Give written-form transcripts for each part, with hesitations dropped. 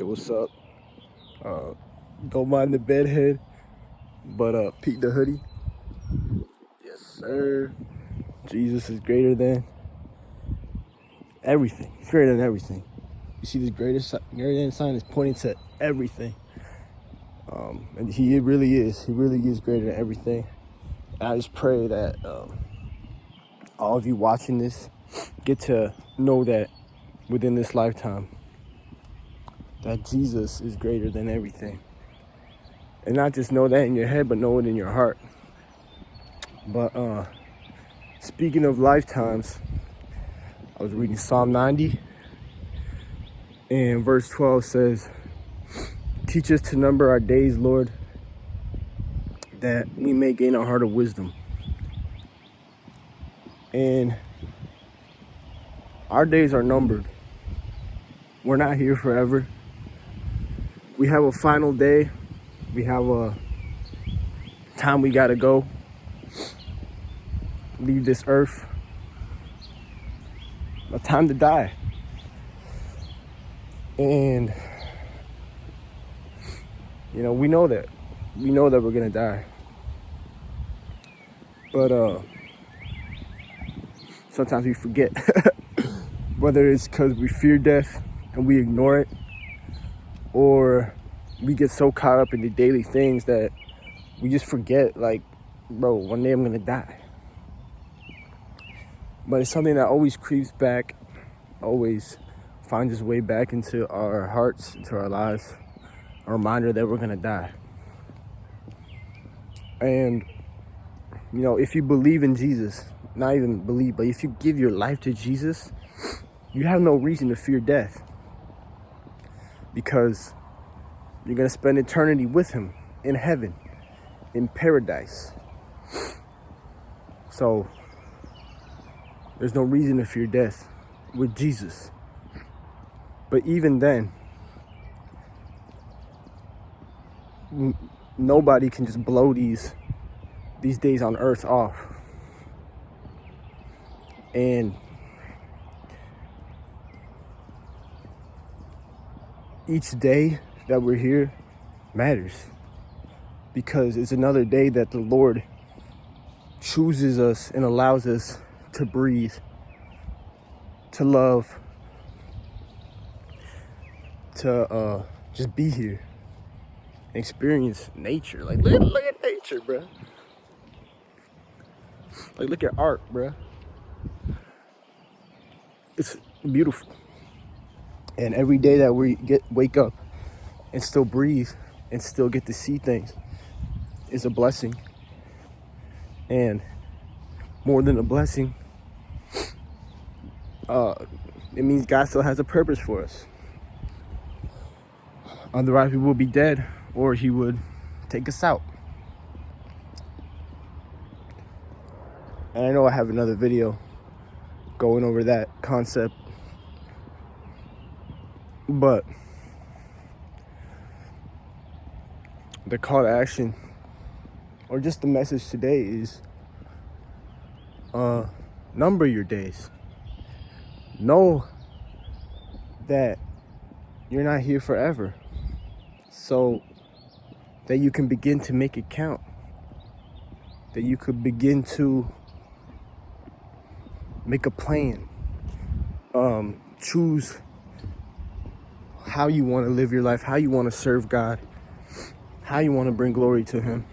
Yo, what's up? Don't mind the bedhead, but Pete the hoodie. Yes, sir. Jesus is greater than everything. He's greater than everything. You see, this greater than sign is pointing to everything. And he really is. He really is greater than everything. And I just pray that all of you watching this get to know that within this lifetime, that Jesus is greater than everything. And not just know that in your head, but know it in your heart. But speaking of lifetimes, I was reading Psalm 90, and verse 12 says, "Teach us to number our days, Lord, that we may gain a heart of wisdom." And our days are numbered. We're not here forever. We have a final day. We have a time we gotta go. Leave this earth. A time to die. And we know that. We know that we're gonna die. But sometimes we forget. Whether it's because we fear death and we ignore it, or we get so caught up in the daily things that we just forget, like, bro, one day I'm gonna die. But it's something that always creeps back, always finds its way back into our hearts, into our lives, a reminder that we're gonna die. And if you believe in Jesus, not even believe, but if you give your life to Jesus, you have no reason to fear death, because you're gonna spend eternity with him in heaven, in paradise. So there's no reason to fear death with Jesus. But even then, nobody can just blow these days on earth off. And each day that we're here matters, because it's another day that the Lord chooses us and allows us to breathe, to love, to just be here and experience nature. Like, look at nature, bro. Like, look at art, bro. It's beautiful. And every day that we wake up and still breathe and still get to see things is a blessing. And more than a blessing, it means God still has a purpose for us. Otherwise, we will be dead, or he would take us out. And I know I have another video going over that concept, but the call to action, or just the message today, is number your days. Know that you're not here forever, so that you can begin to make it count, that you could begin to make a plan, choose how you want to live your life, how you want to serve God, how you want to bring glory to him.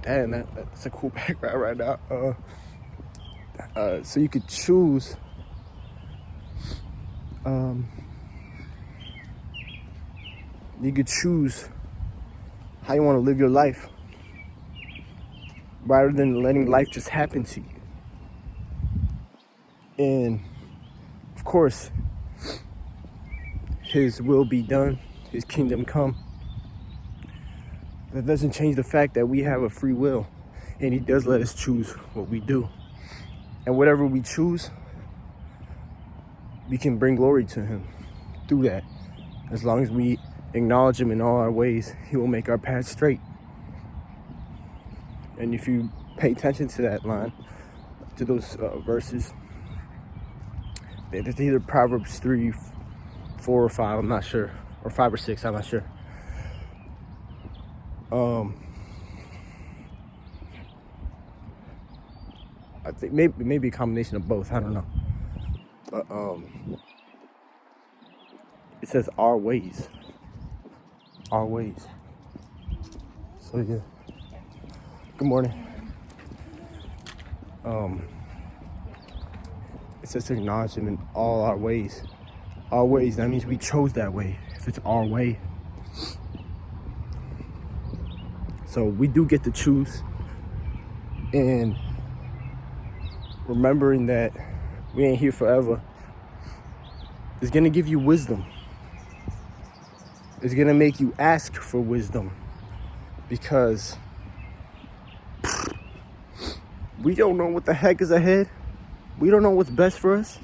Damn, that's a cool background right now. So you could choose how you want to live your life, rather than letting life just happen to you. And of course, his will be done, his kingdom come. That doesn't change the fact that we have a free will, and he does let us choose what we do. And whatever we choose, we can bring glory to him through that. As long as we acknowledge him in all our ways, he will make our path straight. And if you pay attention to that line, to those verses, it's either Proverbs 3, 4 or 5, I'm not sure, or 5 or 6, I'm not sure. I think maybe a combination of both. I don't know. But it says our ways. Our ways. So yeah. Good morning. It says to acknowledge him in all our ways. Our ways, that means we chose that way. If it's our way. So we do get to choose. And remembering that we ain't here forever is gonna give you wisdom. It's gonna make you ask for wisdom, because we don't know what the heck is ahead. We don't know what's best for us.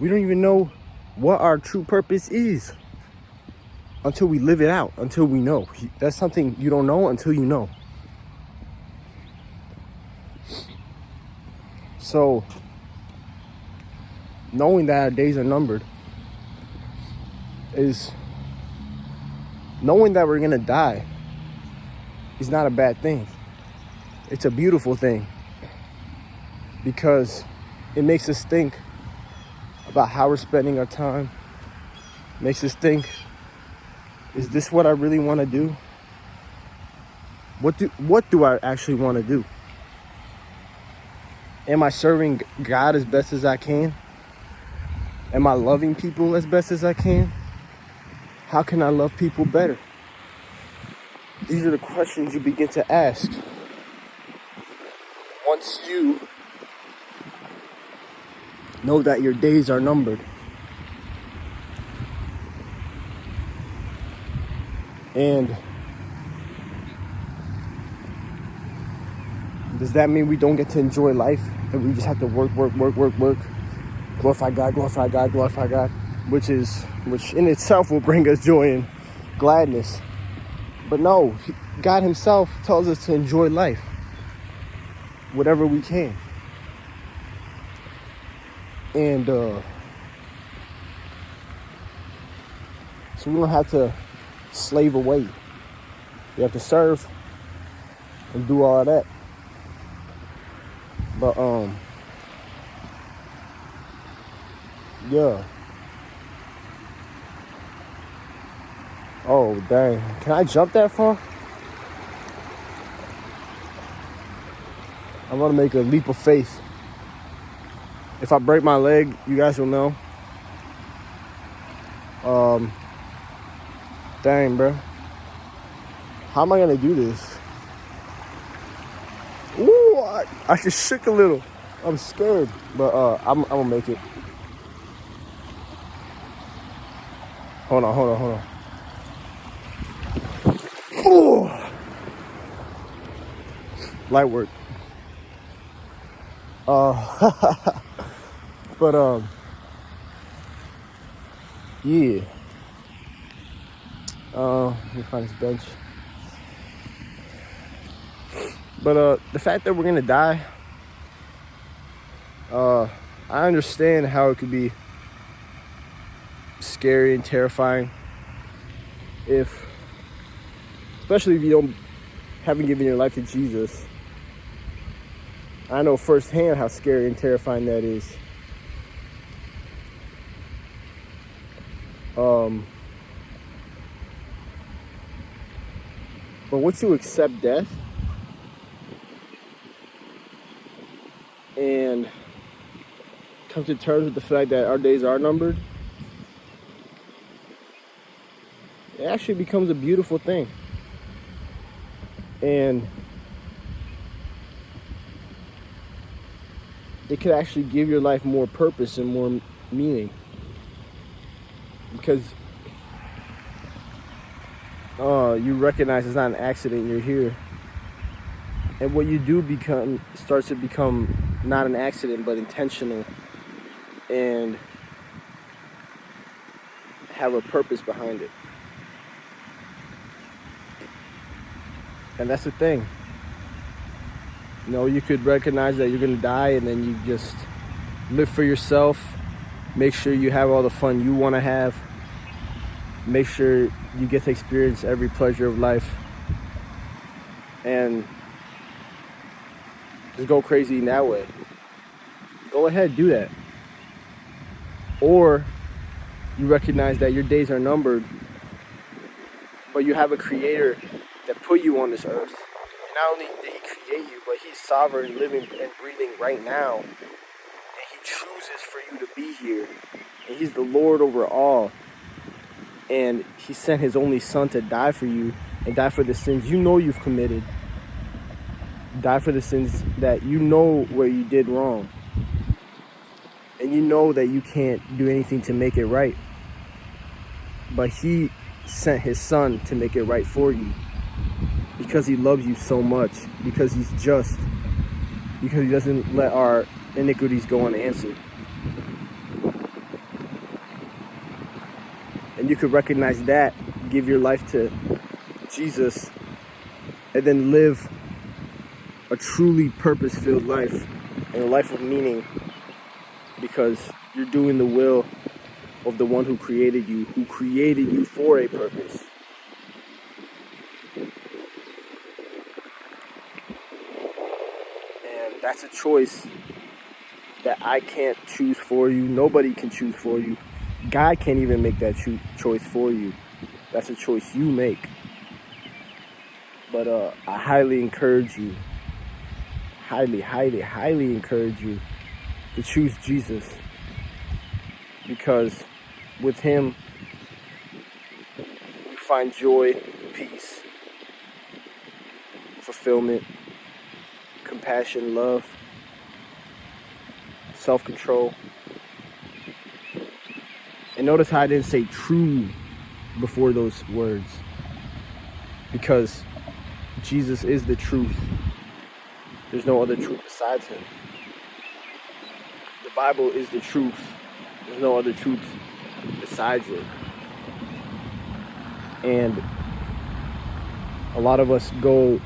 We don't even know what our true purpose is until we live it out, until we know. That's something you don't know until you know. So, knowing that our days are numbered is knowing that we're gonna die is not a bad thing. It's a beautiful thing, because it makes us think about how we're spending our time. Makes us think, is this what I really want to do? What do I actually want to do? Am I serving God as best as I can? Am I loving people as best as I can? How can I love people better? These are the questions you begin to ask once you know that your days are numbered. And does that mean we don't get to enjoy life and we just have to work, glorify God, glorify God, glorify God, which in itself will bring us joy and gladness? But no, God himself tells us to enjoy life, whatever we can. And so we don't have to slave away. We have to serve and do all of that. But yeah. Oh dang. Can I jump that far? I'm gonna make a leap of faith. If I break my leg, you guys will know. Dang, bro. How am I gonna do this? Ooh, I just shook a little. I'm scared, but I'm gonna make it. Hold on. Ooh. Light work. But yeah. Let me find this bench. But the fact that we're gonna die, I understand how it could be scary and terrifying, especially if you haven't given your life to Jesus. I know firsthand how scary and terrifying that is. But once you accept death and come to terms with the fact that our days are numbered, it actually becomes a beautiful thing. And it could actually give your life more purpose and more meaning. Because you recognize it's not an accident, you're here. And what you do starts to become not an accident, but intentional. And have a purpose behind it. And that's the thing. You know, you could recognize that you're going to die, and then you just Live for yourself. Make sure you have all the fun you want to have. Make sure you get to experience every pleasure of life. And just go crazy in that way. Go ahead, do that. Or you recognize that your days are numbered, but you have a creator that put you on this earth. And not only did he create you, but he's sovereign, living and breathing right now. And he chooses for you to be here. And he's the Lord over all. And he sent his only son to die for you and die for the sins you know you've committed. Die for the sins that you know where you did wrong. And you know that you can't do anything to make it right. But he sent his son to make it right for you. Because he loves you so much. Because he's just. Because he doesn't let our iniquities go unanswered. And you could recognize that, give your life to Jesus, and then live a truly purpose-filled life and a life of meaning, because you're doing the will of the one who created you for a purpose. And that's a choice that I can't choose for you. Nobody can choose for you. God can't even make that choice for you. That's a choice you make. But I highly encourage you, highly encourage you to choose Jesus. Because with him, you find joy, peace, fulfillment, compassion, love, self-control. And notice how I didn't say true before those words. Because Jesus is the truth. There's no other truth besides him. The Bible is the truth. There's no other truth besides it. And a lot of us go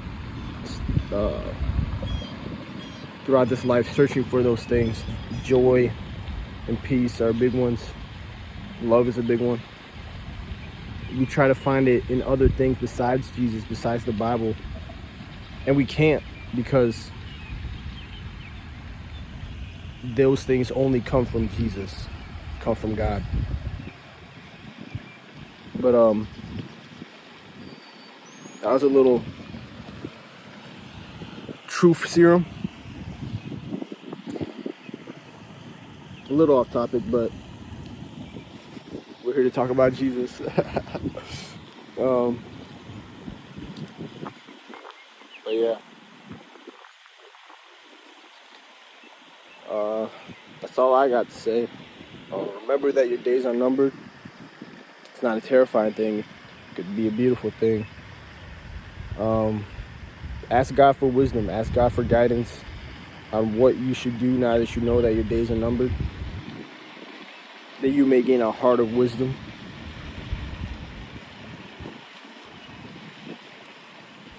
throughout this life searching for those things. Joy and peace are big ones. Love is a big one. We try to find it in other things besides Jesus, besides the Bible. And we can't, because those things only come from Jesus, come from God. But that was a little truth serum. A little off topic, but we're here to talk about Jesus. But yeah. That's all I got to say. Remember that your days are numbered. It's not a terrifying thing. It could be a beautiful thing. Ask God for wisdom. Ask God for guidance on what you should do now that you know that your days are numbered. That you may gain a heart of wisdom.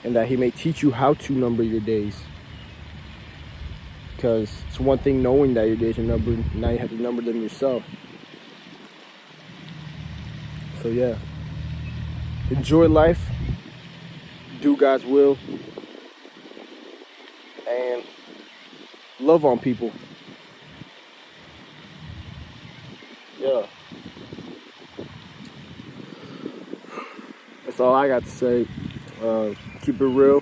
And that he may teach you how to number your days. Because it's one thing knowing that your days are numbered, now you have to number them yourself. So yeah, enjoy life, do God's will, and love on people. Yeah. That's all I got to say. Keep it real.